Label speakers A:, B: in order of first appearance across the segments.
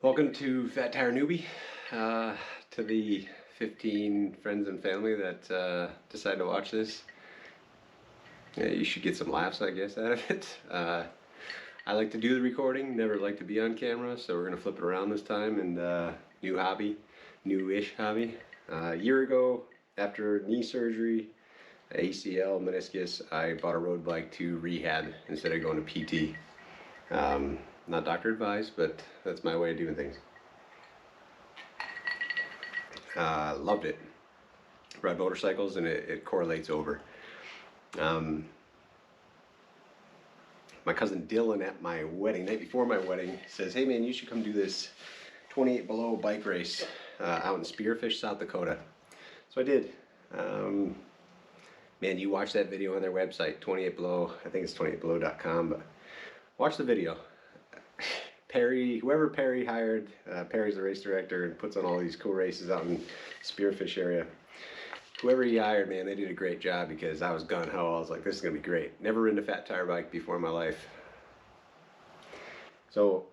A: Welcome to Fat Tire Newbie, to the 15 friends and family that decide to watch this. Yeah, you should get some laughs, I guess, out of it. I like to do the recording, never like to be on camera, so we're going to flip it around this time, and new hobby, new-ish hobby. A year ago, after knee surgery, ACL, meniscus, I bought a road bike to rehab instead of going to PT. Not doctor advised, but that's my way of doing things. Loved it. Ride motorcycles and it correlates over. My cousin Dylan at my wedding, night before my wedding, says, "Hey man, you should come do this 28 below bike race out in Spearfish, South Dakota." So I did. Man, you watch that video on their website, 28 below, I think it's 28below.com, but watch the video. Perry, whoever Perry hired, Perry's the race director and puts on all these cool races out in Spearfish area. Whoever he hired, man, they did a great job because I was gung-ho. I was like, this is going to be great. Never ridden a fat tire bike before in my life. So,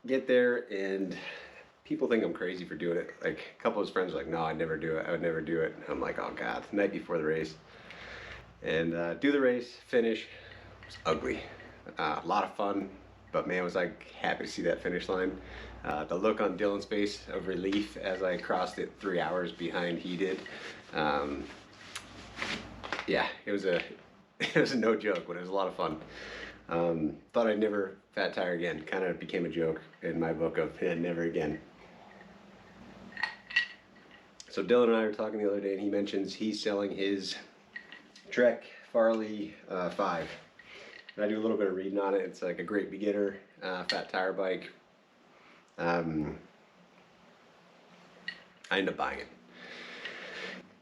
A: get there and people think I'm crazy for doing it. Like, a couple of his friends were like, no, I'd never do it. I would never do it. And I'm like, oh God, the night before the race. And do the race, finish. It was ugly. A lot of fun. But man, was I happy to see that finish line. The look on Dylan's face of relief as I crossed it 3 hours behind he did. Yeah, it was a no joke, but it was a lot of fun. Thought I'd never fat tire again. Kind of became a joke in my book of never again. So Dylan and I were talking the other day, and he mentions he's selling his Trek Farley 5. I do a little bit of reading on it. It's like a great beginner fat tire bike. I ended up buying it.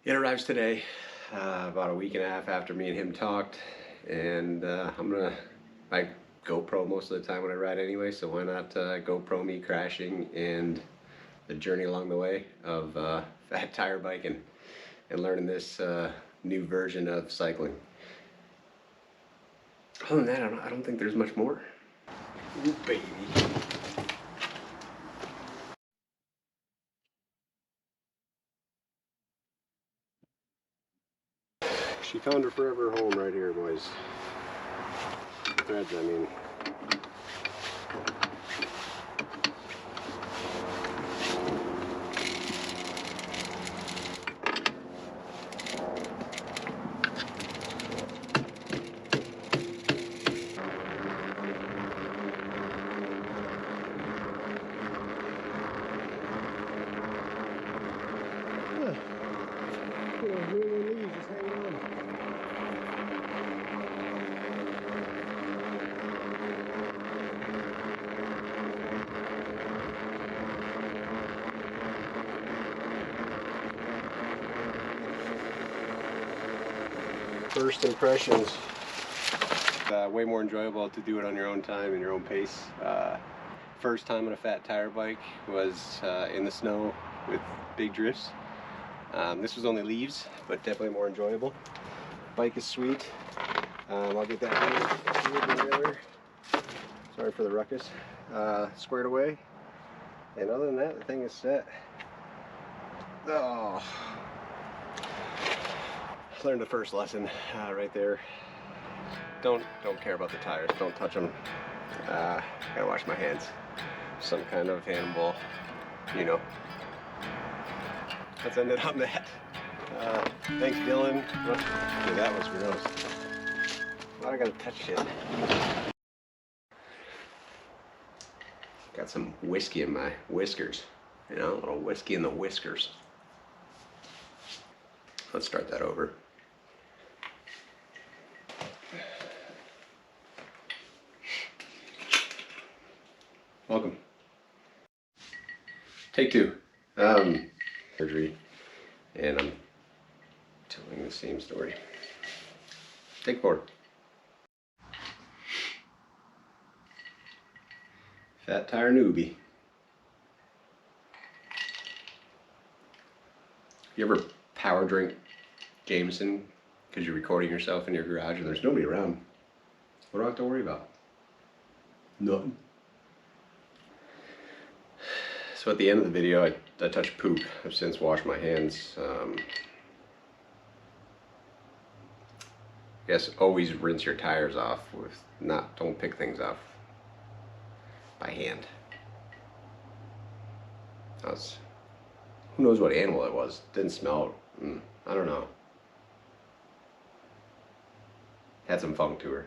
A: It arrives today, about a week and a half after me and him talked, and I GoPro most of the time when I ride anyway, so why not GoPro me crashing and the journey along the way of fat tire biking and learning this new version of cycling. Other than that, I don't think there's much more. Ooh, baby. She found her forever home right here, boys. Threads, I mean. First impressions, way more enjoyable to do it on your own time and your own pace. First time on a fat tire bike was in the snow with big drifts. This was only leaves, but definitely more enjoyable. Bike is sweet. I'll get that sorry for the ruckus. Squared away. And other than that, the thing is set. Oh. Learned the first lesson right there. Don't care about the tires. Don't touch them. Gotta wash my hands. Some kind of animal, you know. Let's end it on that. Thanks, Dylan. Dude, that was gross. Why I gotta touch shit? Got some whiskey in my whiskers. You know, a little whiskey in the whiskers. Let's start that over. Welcome. Take two. Surgery, and I'm telling the same story. Take four. Fat tire newbie. You ever power drink Jameson because you're recording yourself in your garage and there's nobody around? What do I have to worry about? Nothing. So at the end of the video, I touched poop. I've since washed my hands. I guess always rinse your tires off with don't pick things off by hand. Who knows what animal it was? Didn't smell. I don't know. Had some funk to her.